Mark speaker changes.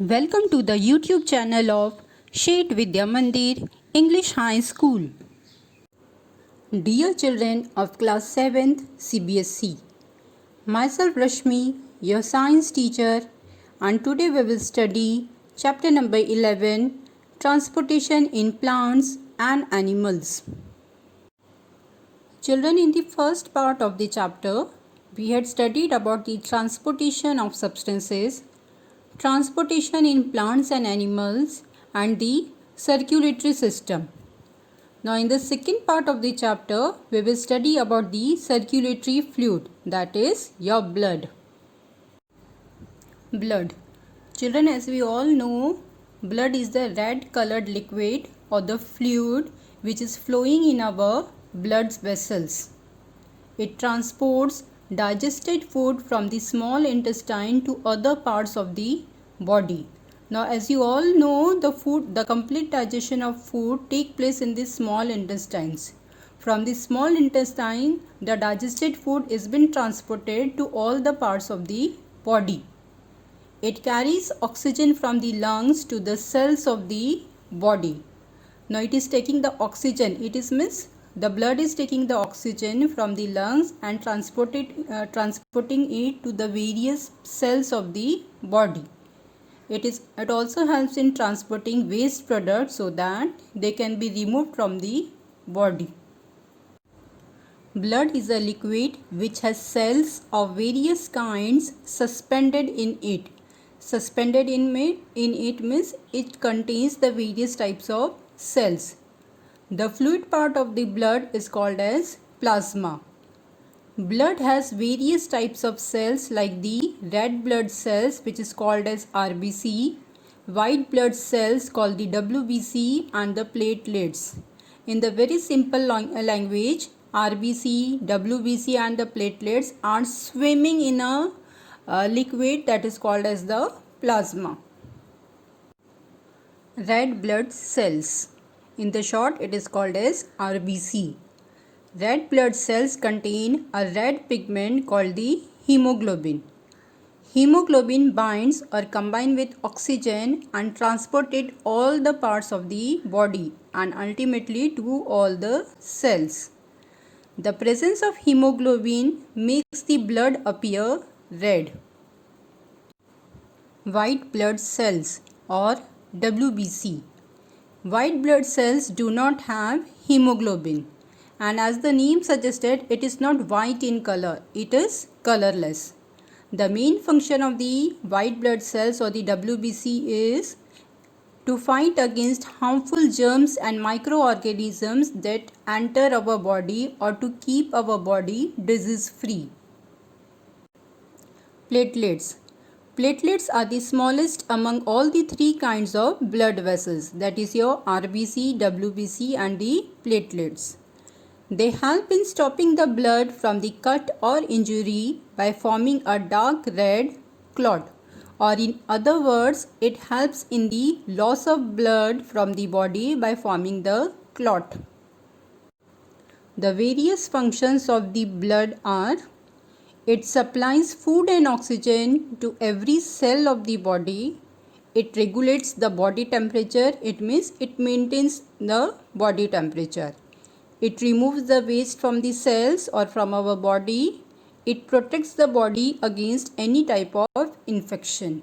Speaker 1: Welcome to the YouTube channel of Shet Vidya Mandir English High School. Dear children of class 7th CBSE, myself Rashmi, your science teacher, and today we will study chapter number 11, Transportation in Plants and Animals. Children, in the first part of the chapter, we had studied about the transportation of substances, transportation in plants and animals, and the circulatory system. Now in the second part of the chapter, we will study about the circulatory fluid, that is your blood. Blood. Children, as we all know, blood is the red colored liquid or the fluid which is flowing in our blood vessels. It transports digested food from the small intestine to other parts of the body. Now as you all know, the complete digestion of food take place in the small intestines. From the small intestine, the digested food is been transported to all the parts of the body. It carries oxygen from the lungs to the cells of the body. Now it is taking the oxygen, the blood is taking the oxygen from the lungs and transporting it to the various cells of the body. It also helps in transporting waste products so that they can be removed from the body. Blood is a liquid which has cells of various kinds suspended in it. Suspended in it means it contains the various types of cells. The fluid part of the blood is called as plasma. Blood has various types of cells like the red blood cells, which is called as RBC, white blood cells called the WBC, and the platelets. In the very simple language, RBC, WBC and the platelets are swimming in a liquid that is called as the plasma. Red blood cells. In the short, it is called as RBC. Red blood cells contain a red pigment called the hemoglobin. Hemoglobin binds or combines with oxygen and transported all the parts of the body and ultimately to all the cells. The presence of hemoglobin makes the blood appear red. White blood cells or WBC. White blood cells do not have hemoglobin. And as the name suggested, it is not white in color, it is colorless. The main function of the white blood cells or the WBC is to fight against harmful germs and microorganisms that enter our body or to keep our body disease free. Platelets. Platelets are the smallest among all the three kinds of blood vessels, that is your RBC, WBC and the platelets. They help in stopping the blood from the cut or injury by forming a dark red clot, or in other words, it helps in the loss of blood from the body by forming the clot. The various functions of the blood are: it supplies food and oxygen to every cell of the body. It regulates the body temperature, it means it maintains the body temperature. It removes the waste from the cells or from our body. It protects the body against any type of infection.